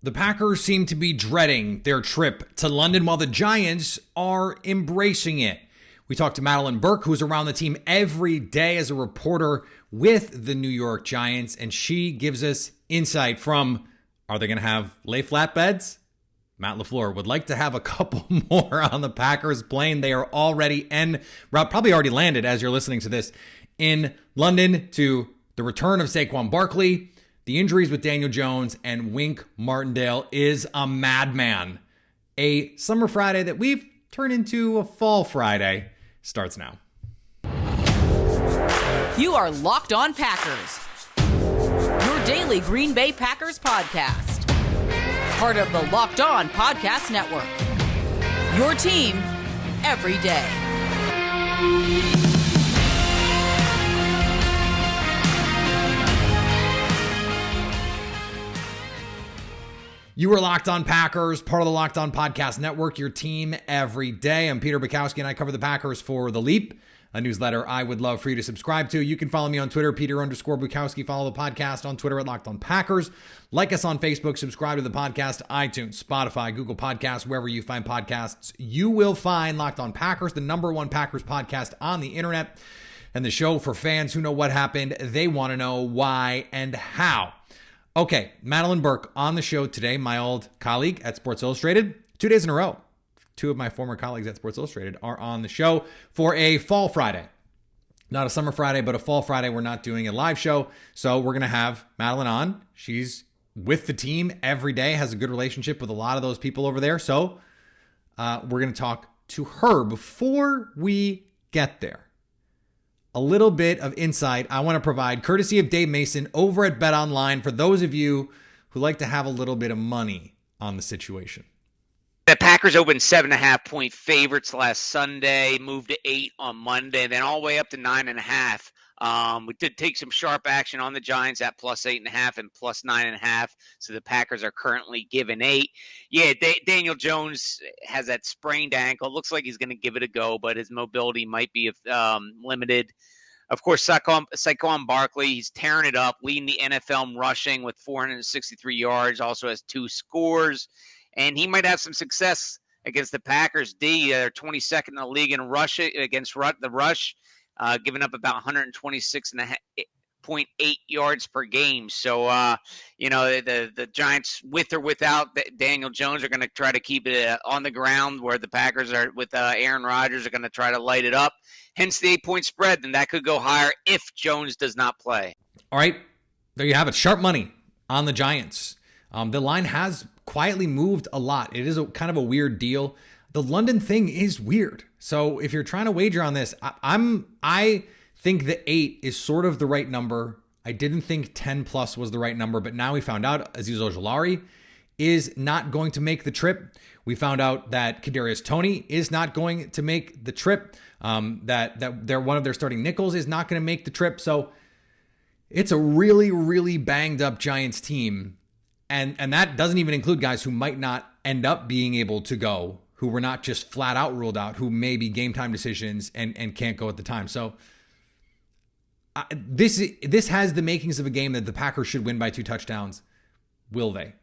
The Packers seem to be dreading their trip to London while the Giants are embracing it. We talked to Madelyn Burke, who's around the team every day as a reporter with the New York Giants, and she gives us insight from, are they going to have lay flatbeds? Matt LaFleur would like to have a couple more on the Packers plane. They are already probably already landed as you're listening to this in London to the return of Saquon Barkley. The injuries with Daniel Jones and Wink Martindale is a madman. A summer Friday that we've turned into a fall Friday starts now. You are Locked On Packers, your daily Green Bay Packers podcast. Part of the Locked On Podcast Network, your team every day. You are Locked On Packers, part of the Locked On Podcast Network, your team every day. I'm Peter Bukowski, and I cover the Packers for The Leap, a newsletter I would love for you to subscribe to. You can follow me on Twitter, Peter_Bukowski. Follow the podcast on Twitter at Locked On Packers. Like us on Facebook. Subscribe to the podcast, iTunes, Spotify, Google Podcasts, wherever you find podcasts. You will find Locked On Packers, the #1 Packers podcast on the internet, and the show for fans who know what happened. They want to know why and how. Okay, Madelyn Burke on the show today, my old colleague at Sports Illustrated. 2 days in a row, two of my former colleagues at Sports Illustrated are on the show for a fall Friday. Not a summer Friday, but a fall Friday. We're not doing a live show, so we're going to have Madelyn on. She's with the team every day, has a good relationship with a lot of those people over there, so we're going to talk to her. Before we get there, a little bit of insight I want to provide, courtesy of Dave Mason over at BetOnline, for those of you who like to have a little bit of money on the situation. The Packers opened 7.5-point favorites last Sunday, moved to 8 on Monday, then all the way up to 9.5. We did take some sharp action on the Giants at +8.5 and +9.5. So the Packers are currently given 8. Yeah, Daniel Jones has that sprained ankle. Looks like he's going to give it a go, but his mobility might be limited. Of course, Saquon Barkley, he's tearing it up, leading the NFL in rushing with 463 yards, also has 2 scores. And he might have some success against the Packers D. They're 22nd in the league in rush against the rush, giving up about 126.8 yards per game. So, the Giants, with or without Daniel Jones, are going to try to keep it on the ground, where the Packers are with Aaron Rodgers are going to try to light it up. Hence the 8-point spread, and that could go higher if Jones does not play. All right, there you have it. Sharp money on the Giants. The line has quietly moved a lot. It is kind of a weird deal. The London thing is weird. So if you're trying to wager on this, I think the 8 is sort of the right number. I didn't think 10 plus was the right number, but now we found out Azeez Ojulari is not going to make the trip. We found out that Kadarius Toney is not going to make the trip. That they're one of their starting nickels is not going to make the trip. So it's a really, really banged up Giants team. And that doesn't even include guys who might not end up being able to go, who were not just flat out ruled out, who may be game time decisions and can't go at the time. So this has the makings of a game that the Packers should win by 2 touchdowns. Will they?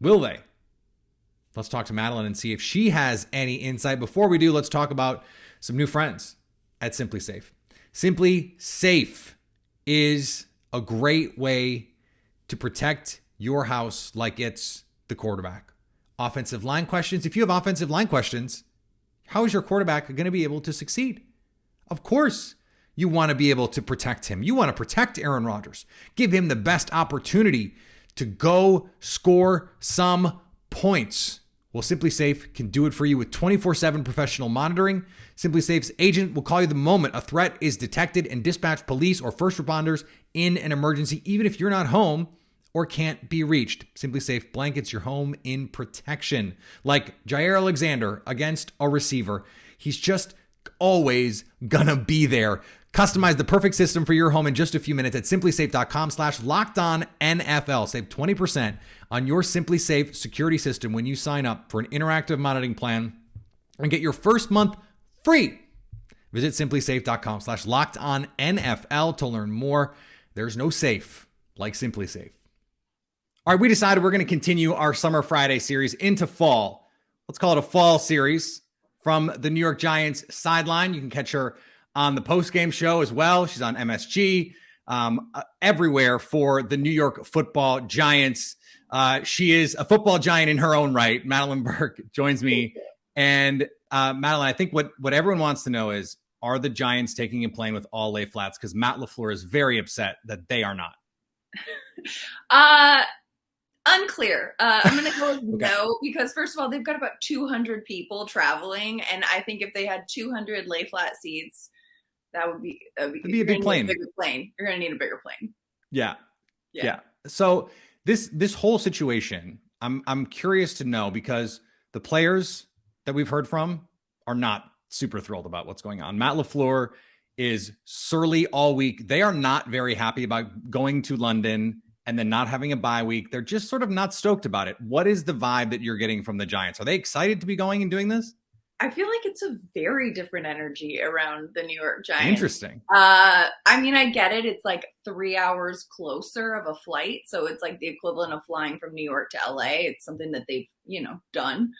Will they? Let's talk to Madelyn and see if she has any insight. Before we do, let's talk about some new friends at SimpliSafe. SimpliSafe is a great way to protect your house like it's the quarterback. Offensive line questions. If you have offensive line questions, how is your quarterback going to be able to succeed? Of course, you want to be able to protect him. You want to protect Aaron Rodgers. Give him the best opportunity to go score some points. Well, SimpliSafe can do it for you with 24/7 professional monitoring. SimpliSafe's agent will call you the moment a threat is detected and dispatch police or first responders in an emergency, even if you're not home or can't be reached. SimpliSafe blankets your home in protection. Like Jair Alexander against a receiver. He's just always gonna be there. Customize the perfect system for your home in just a few minutes at simplisafe.com/lockedonnfl. Save 20% on your SimpliSafe security system when you sign up for an interactive monitoring plan and get your first month free. Visit simplisafe.com/lockedonnfl to learn more. There's no safe like SimpliSafe. All right, we decided we're going to continue our Summer Friday series into fall. Let's call it a fall series from the New York Giants sideline. You can catch her on the postgame show as well. She's on MSG, everywhere for the New York Football Giants. She is a football giant in her own right. Madelyn Burke joins me. And Madelyn, I think what everyone wants to know is, are the Giants taking and playing with all lay flats? Because Matt LaFleur is very upset that they are not. Unclear. I'm going to go with Okay. no, because first of all, they've got about 200 people traveling. And I think if they had 200 lay flat seats, that'd be a big plane. You're going to need a bigger plane. Yeah. So this whole situation, I'm curious to know, because the players that we've heard from are not super thrilled about what's going on. Matt LaFleur is surly all week. They are not very happy about going to London and then not having a bye week. They're just sort of not stoked about it. What is the vibe that you're getting from the Giants? Are they excited to be going and doing this? I feel like it's a very different energy around the New York Giants. Interesting. I mean, I get it. It's like 3 hours closer of a flight. So it's like the equivalent of flying from New York to LA. It's something that they've, done.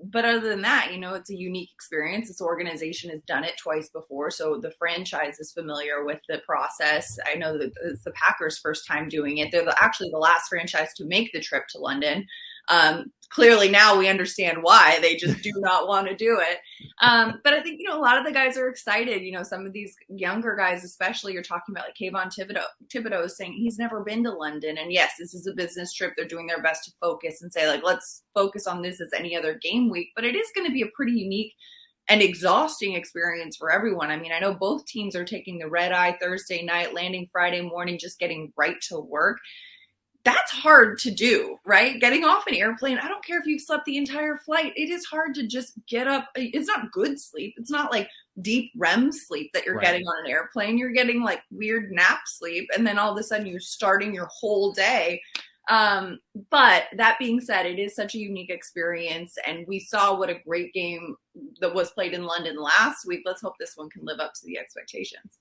But other than that, it's a unique experience. This organization has done it twice before. So the franchise is familiar with the process. I know that it's the Packers' first time doing it. They're actually the last franchise to make the trip to London. Clearly now we understand why they just do not want to do it. But I think, a lot of the guys are excited. Some of these younger guys, especially, you're talking about like Kayvon Thibodeau is saying he's never been to London. And yes, this is a business trip. They're doing their best to focus and say, like, let's focus on this as any other game week. But it is going to be a pretty unique and exhausting experience for everyone. I mean, I know both teams are taking the red eye Thursday night, landing Friday morning, just getting right to work. That's hard to do, right? Getting off an airplane, I don't care if you've slept the entire flight. It is hard to just get up. It's not good sleep. It's not like deep REM sleep that you're getting on an airplane. You're getting like weird nap sleep. And then all of a sudden you're starting your whole day. But that being said, it is such a unique experience. And we saw what a great game that was played in London last week. Let's hope this one can live up to the expectations.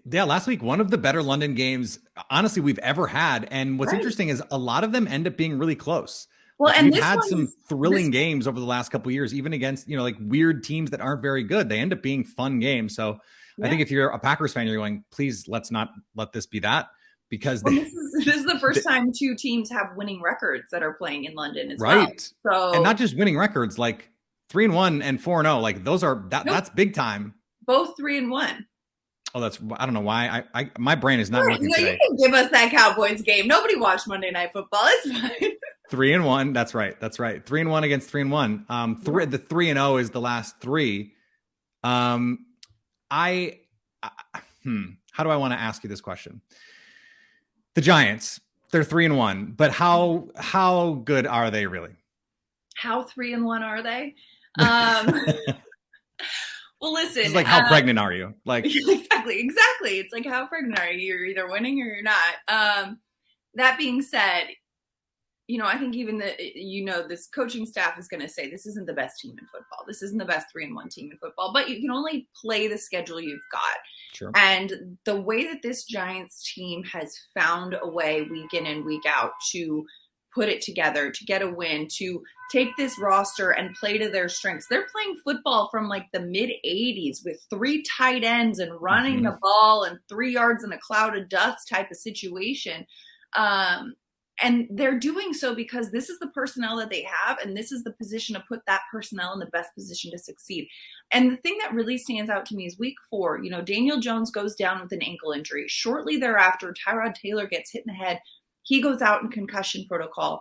Yeah, last week, one of the better London games, honestly, we've ever had. And what's interesting is a lot of them end up being really close. Well, and we've had some thrilling games over the last couple of years, even against, like weird teams that aren't very good. They end up being fun games. So I think if you're a Packers fan, you're going, please, let's not let this be that, because this is the first time two teams have winning records that are playing in London as well. So, and not just winning records, like 3-1 and 4-0, like those are that's big time. Both 3-1. Oh, I don't know why. My brain is not working today. You can give us that Cowboys game. Nobody watched Monday Night Football. It's fine. 3-1. That's right. 3-1 against 3-1. The 3-0 is the last three. How do I want to ask you this question? The Giants, they're 3-1, but how good are they really? How 3-1 are they? Well, listen. It's like, how pregnant are you? Like exactly. It's like, how pregnant are you? You're either winning or you're not. That being said, I think even this coaching staff is going to say this isn't the best team in football. This isn't the best 3-1 team in football, but you can only play the schedule you've got. Sure. And the way that this Giants team has found a way week in and week out to put it together, to get a win, to take this roster and play to their strengths. They're playing football from like the mid 80s with 3 tight ends and running the ball and 3 yards in a cloud of dust type of situation. And they're doing so because this is the personnel that they have, and this is the position to put that personnel in the best position to succeed. And the thing that really stands out to me is week 4, Daniel Jones goes down with an ankle injury. Shortly thereafter, Tyrod Taylor gets hit in the head. He goes out in concussion protocol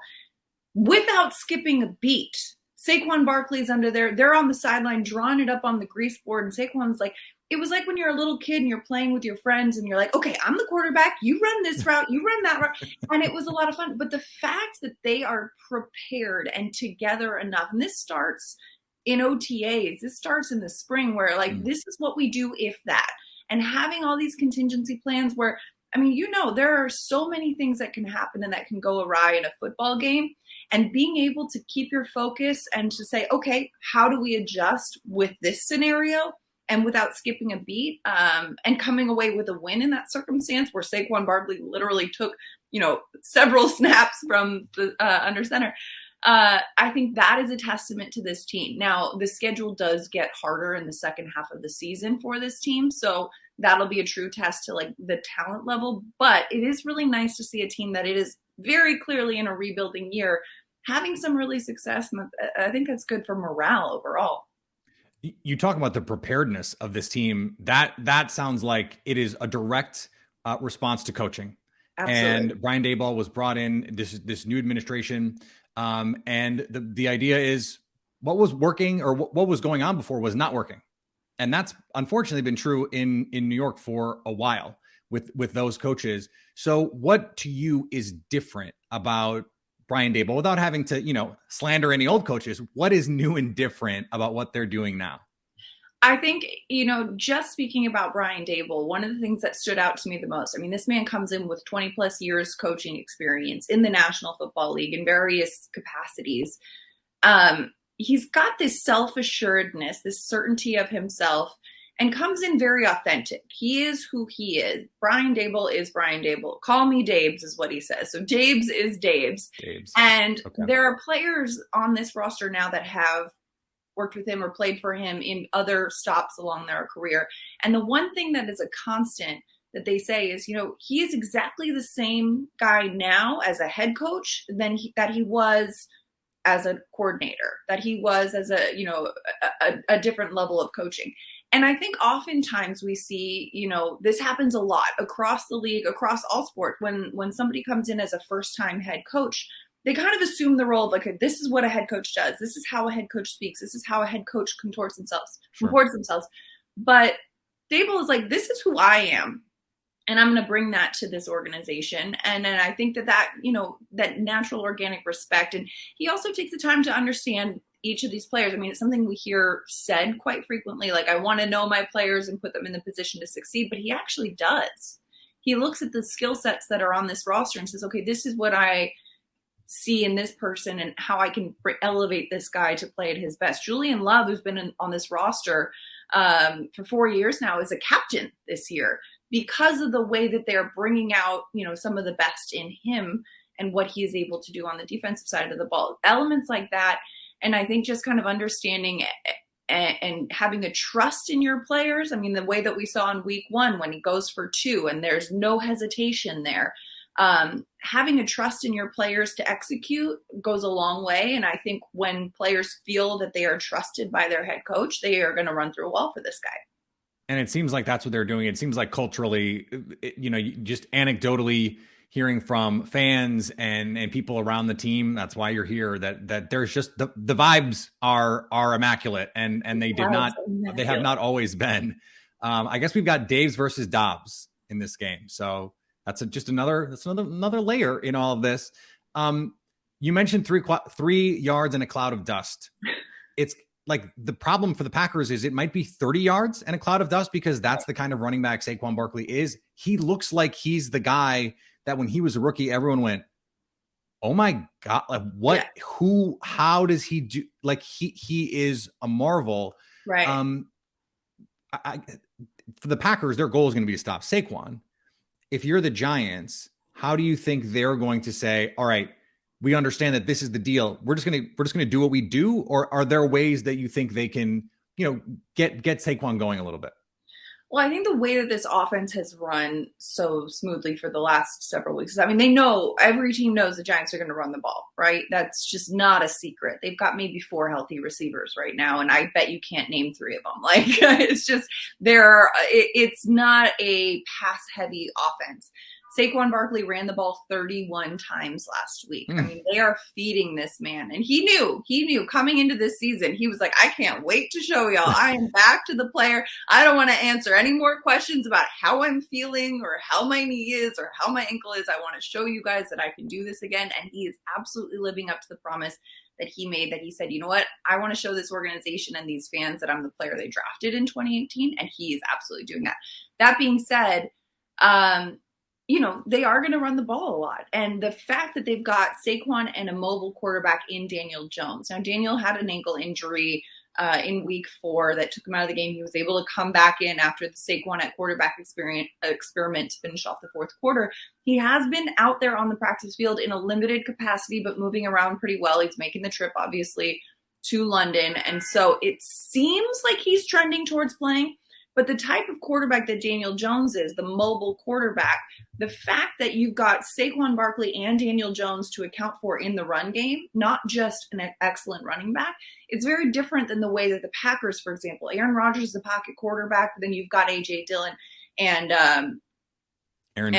without skipping a beat. Saquon Barkley's under there. They're on the sideline drawing it up on the grease board. And Saquon's like, it was like when you're a little kid and you're playing with your friends and you're like, okay, I'm the quarterback. You run this route. You run that route. And it was a lot of fun. But the fact that they are prepared and together enough, and this starts in OTAs, this starts in the spring where this is what we do if that. And having all these contingency plans where, there are so many things that can happen and that can go awry in a football game, and being able to keep your focus and to say, okay, how do we adjust with this scenario and without skipping a beat, and coming away with a win in that circumstance where Saquon Barkley literally took several snaps from the under center. I think that is a testament to this team. Now, the schedule does get harder in the second half of the season for this team, so that'll be a true test to like the talent level. But it is really nice to see a team that it is very clearly in a rebuilding year having some really success, and I think that's good for morale overall. You talk about the preparedness of this team. That sounds like it is a direct response to coaching. Absolutely. And Brian Daboll was brought in, this new administration. And the idea is what was working or what was going on before was not working. And that's unfortunately been true in New York for a while with those coaches. So what to you is different about Brian Daboll, without having to, slander any old coaches? What is new and different about what they're doing now? I think, just speaking about Brian Daboll, one of the things that stood out to me the most, this man comes in with 20 plus years coaching experience in the National Football League in various capacities. He's got this self-assuredness, this certainty of himself, and comes in very authentic. He is who he is. Brian Daboll is Brian Daboll. Call me Dabes is what he says. So Dabes is Dabes. And okay. There are players on this roster now that have worked with him or played for him in other stops along their career. And the one thing that is a constant that they say is, he is exactly the same guy now as a head coach that he was as a coordinator, that he was as a different level of coaching. And I think oftentimes we see, this happens a lot across the league, across all sports. When somebody comes in as a first-time head coach, they kind of assume the role of like, this is what a head coach does. This is how a head coach speaks. This is how a head coach comports themselves. But Daboll is like, this is who I am. And I'm going to bring that to this organization. And then I think that natural organic respect. And he also takes the time to understand each of these players. It's something we hear said quite frequently, like, I want to know my players and put them in the position to succeed. But he actually does. He looks at the skill sets that are on this roster and says, okay, this is what I see in this person and how I can elevate this guy to play at his best. Julian Love, who's been on this roster for 4 years now, is a captain this year because of the way that they're bringing out, some of the best in him and what he is able to do on the defensive side of the ball. Elements like that. And I think just kind of understanding and having a trust in your players. The way that we saw in week 1 when he goes for 2 and there's no hesitation there. Having a trust in your players to execute goes a long way. And I think when players feel that they are trusted by their head coach, they are going to run through a wall for this guy. And it seems like that's what they're doing. It seems like culturally, just anecdotally hearing from fans and people around the team, that's why you're here, that there's just the vibes are immaculate and they have not always been. I guess we've got Daves versus Dobbs in this game. So that's another layer in all of this. You mentioned 3 yards and a cloud of dust. It's like the problem for the Packers is it might be 30 yards and a cloud of dust because that's the kind of running back Saquon Barkley is. He looks like he's the guy that when he was a rookie, everyone went, oh my God, like what, yeah. Who, how does he do? Like he is a marvel. Right. For the Packers, their goal is going to be to stop Saquon. If you're the Giants, how do you think they're going to say, all right, we understand that this is the deal. We're just going to do what we do. Or are there ways that you think they can, get Saquon going a little bit? Well, I think the way that this offense has run so smoothly for the last several weeks, they know, every team knows the Giants are going to run the ball, right? That's just not a secret. They've got maybe 4 healthy receivers right now, and I bet you can't name 3 of them. Like, it's just, it's not a pass-heavy offense. Saquon Barkley ran the ball 31 times last week. They are feeding this man. And he knew coming into this season, he was like, I can't wait to show y'all. I am back to the player. I don't want to answer any more questions about how I'm feeling or how my knee is or how my ankle is. I want to show you guys that I can do this again. And he is absolutely living up to the promise that he made, that he said, you know what? I want to show this organization and these fans that I'm the player they drafted in 2018. And he is absolutely doing that. That being said, they are going to run the ball a lot. And the fact that they've got Saquon and a mobile quarterback in Daniel Jones. Now, Daniel had an ankle injury in week 4 that took him out of the game. He was able to come back in after the Saquon at quarterback experiment to finish off the 4th quarter. He has been out there on the practice field in a limited capacity, but moving around pretty well. He's making the trip, obviously, to London. And so it seems like he's trending towards playing. But the type of quarterback that Daniel Jones is, the mobile quarterback, the fact that you've got Saquon Barkley and Daniel Jones to account for in the run game, not just an excellent running back, it's very different than the way that the Packers, for example, Aaron Rodgers is the pocket quarterback, but then you've got A.J. Dillon and Aaron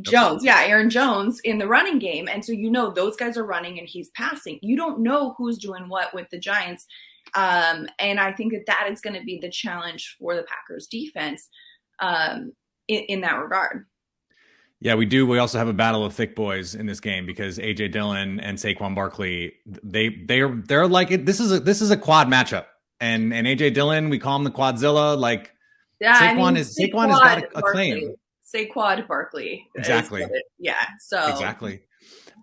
Jones. Aaron Jones in the running game. And so those guys are running and he's passing. You don't know who's doing what with the Giants. And I think that is going to be the challenge for the Packers defense in that regard. Yeah, we do. We also have a battle of thick boys in this game because AJ Dillon and Saquon Barkley, they're like it. This is a quad matchup, and AJ Dillon, we call him the Quadzilla. Like Saquon has got a claim. Saquon Barkley, exactly. So exactly.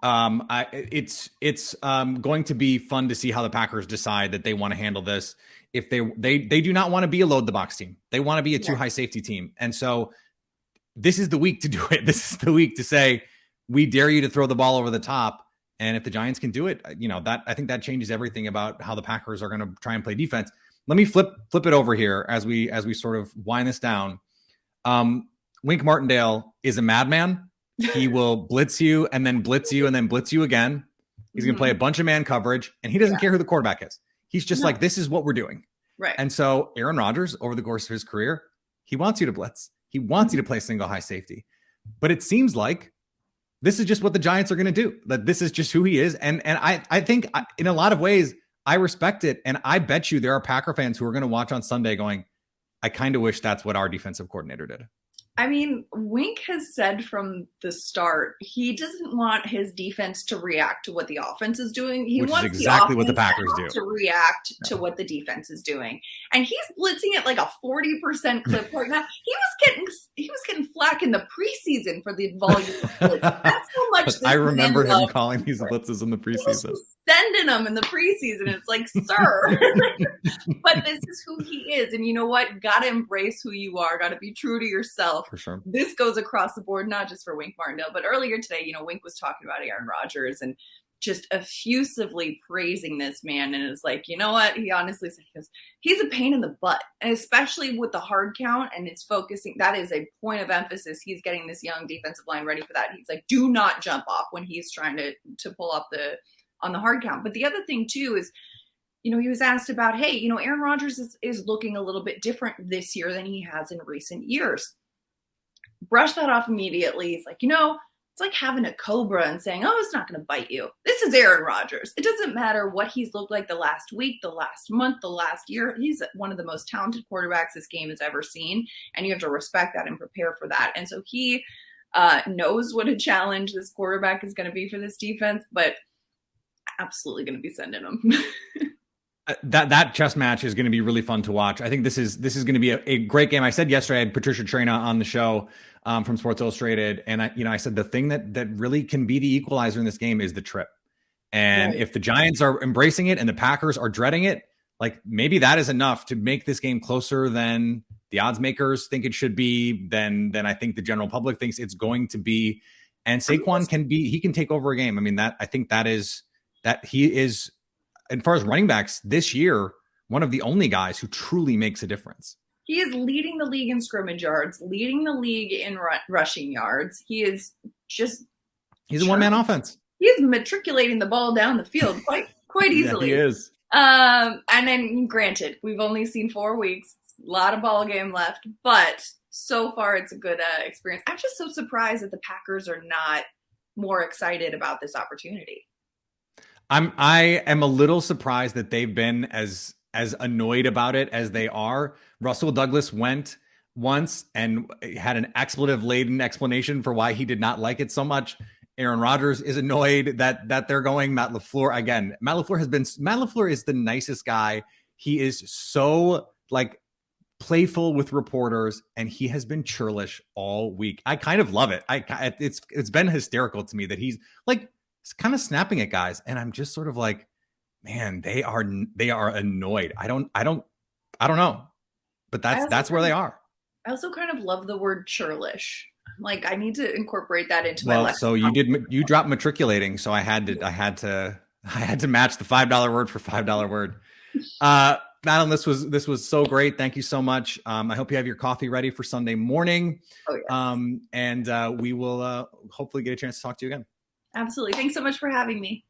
It's going to be fun to see how the Packers decide that they want to handle this. If they do not want to be a load the box team, they want to be a too high safety team, and so this is the week to do it. This is the week to say we dare you to throw the ball over the top, and if the Giants can do it, that I think that changes everything about how the Packers are going to try and play defense. Let me flip it over here as we sort of wind this down. Wink Martindale is a madman. He will blitz you and then blitz you and then blitz you again. He's going to play a bunch of man coverage, and he doesn't care who the quarterback is. He's just like, this is what we're doing. Right. And so Aaron Rodgers, over the course of his career, he wants you to blitz. He wants you to play single high safety. But it seems like this is just what the Giants are going to do. That this is just who he is. And I think in a lot of ways, I respect it. And I bet you there are Packer fans who are going to watch on Sunday going, I kind of wish that's what our defensive coordinator did. I mean, Wink has said from the start, he doesn't want his defense to react to what the offense is doing. He wants exactly what the Packers do to react to what the defense is doing. And he's blitzing at like a 40% clip right now. He was getting flack in the preseason for the volume of blitz. That's how much I remember him calling these blitzes in the preseason. Sending them in the preseason. It's like, sir. But this is who he is. And you know what? Gotta embrace who you are. Gotta be true to yourself. For sure. This goes across the board, not just for Wink Martindale, but earlier today, Wink was talking about Aaron Rodgers and just effusively praising this man. And it's like, you know what? He honestly said, he's a pain in the butt. And especially with the hard count and it's focusing, that is a point of emphasis. He's getting this young defensive line ready for that. He's like, do not jump off when he's trying to pull up on the hard count. But the other thing too is, he was asked about, hey, Aaron Rodgers is looking a little bit different this year than he has in recent years. Brush that off immediately. He's like, it's like having a cobra and saying, oh, it's not going to bite you. This is Aaron Rodgers. It doesn't matter what he's looked like the last week, the last month, the last year. He's one of the most talented quarterbacks this game has ever seen. And you have to respect that and prepare for that. And so he knows what a challenge this quarterback is going to be for this defense, but absolutely going to be sending him. That chess match is going to be really fun to watch. I think this is going to be a great game. I said yesterday, I had Patricia Traina on the show from Sports Illustrated. And I said, the thing that really can be the equalizer in this game is the trip. And if the Giants are embracing it and the Packers are dreading it, like maybe that is enough to make this game closer than the odds makers think it should be, than I think the general public thinks it's going to be. And Saquon he can take over a game. I mean, I think that he is, as far as running backs this year, one of the only guys who truly makes a difference. He is leading the league in scrimmage yards, leading the league in rushing yards. He's a one-man offense. He's matriculating the ball down the field quite easily. Yeah, he is. And then granted, we've only seen 4 weeks, a lot of ball game left, but so far it's a good experience. I'm just so surprised that the Packers are not more excited about this opportunity. I am a little surprised that they've been as annoyed about it as they are. Russell Douglas went once and had an expletive-laden explanation for why he did not like it so much. Aaron Rodgers is annoyed that they're going. Matt LaFleur, again, Matt LaFleur is the nicest guy. He is so playful with reporters, and he has been churlish all week. I kind of love it. It's been hysterical to me that he's kind of snapping at guys. And I'm just sort of like, Man, they are annoyed. I don't know. But that's where they are. I also kind of love the word churlish. Like, I need to incorporate that into my lexicon. So you dropped matriculating, so I had to match the $5 word for $5 word. Madelyn, this was so great. Thank you so much. I hope you have your coffee ready for Sunday morning. Oh, yes. And we will hopefully get a chance to talk to you again. Absolutely. Thanks so much for having me.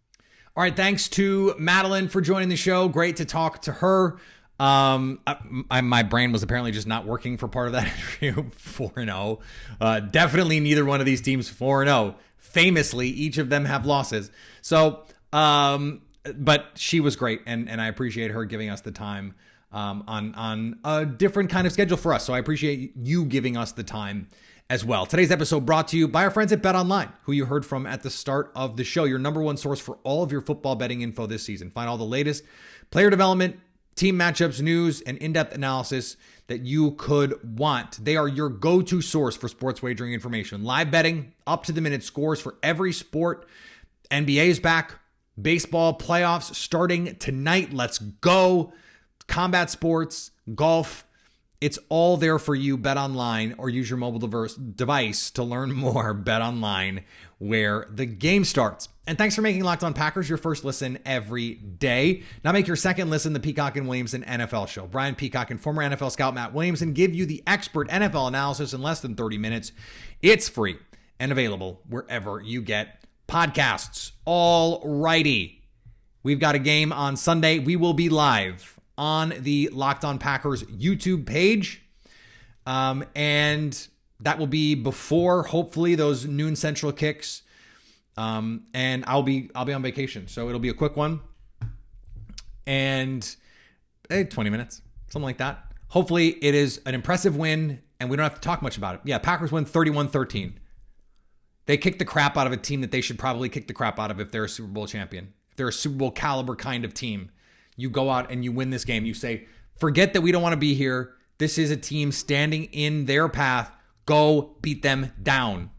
All right. Thanks to Madelyn for joining the show. Great to talk to her. My brain was apparently just not working for part of that interview. 4-0. Definitely neither one of these teams 4-0. Famously, each of them have losses. So, but she was great, and I appreciate her giving us the time on a different kind of schedule for us. So I appreciate you giving us the time as well. Today's episode brought to you by our friends at BetOnline, who you heard from at the start of the show. Your number one source for all of your football betting info this season. Find all the latest player development, team matchups, news, and in-depth analysis that you could want. They are your go-to source for sports wagering information. Live betting, up-to-the-minute scores for every sport. NBA is back. Baseball playoffs starting tonight. Let's go. Combat sports, golf. It's all there for you. Bet online or use your mobile device to learn more. Bet online, where the game starts. And thanks for making Locked On Packers your first listen every day. Now make your second listen the Peacock and Williamson NFL show. Brian Peacock and former NFL scout Matt Williamson give you the expert NFL analysis in less than 30 minutes. It's free and available wherever you get podcasts. All righty. We've got a game on Sunday. We will be live on the Locked On Packers YouTube page. And that will be before, hopefully, those noon central kicks. And I'll be on vacation. So it'll be a quick one. And 20 minutes, something like that. Hopefully it is an impressive win and we don't have to talk much about it. Yeah, Packers win 31-13. They kicked the crap out of a team that they should probably kick the crap out of if they're a Super Bowl champion. If they're a Super Bowl caliber kind of team, you go out and you win this game. You say, forget that we don't want to be here. This is a team standing in their path. Go beat them down.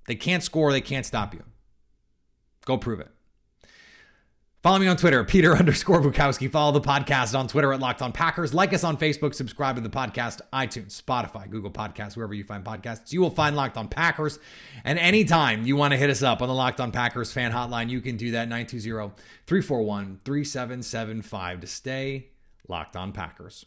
They can't score. They can't stop you. Go prove it. Follow me on Twitter, Peter_Bukowski. Follow the podcast on Twitter at Locked On Packers. Like us on Facebook. Subscribe to the podcast, iTunes, Spotify, Google Podcasts, wherever you find podcasts. You will find Locked On Packers. And anytime you want to hit us up on the Locked On Packers fan hotline, you can do that, 920-341-3775 to stay Locked On Packers.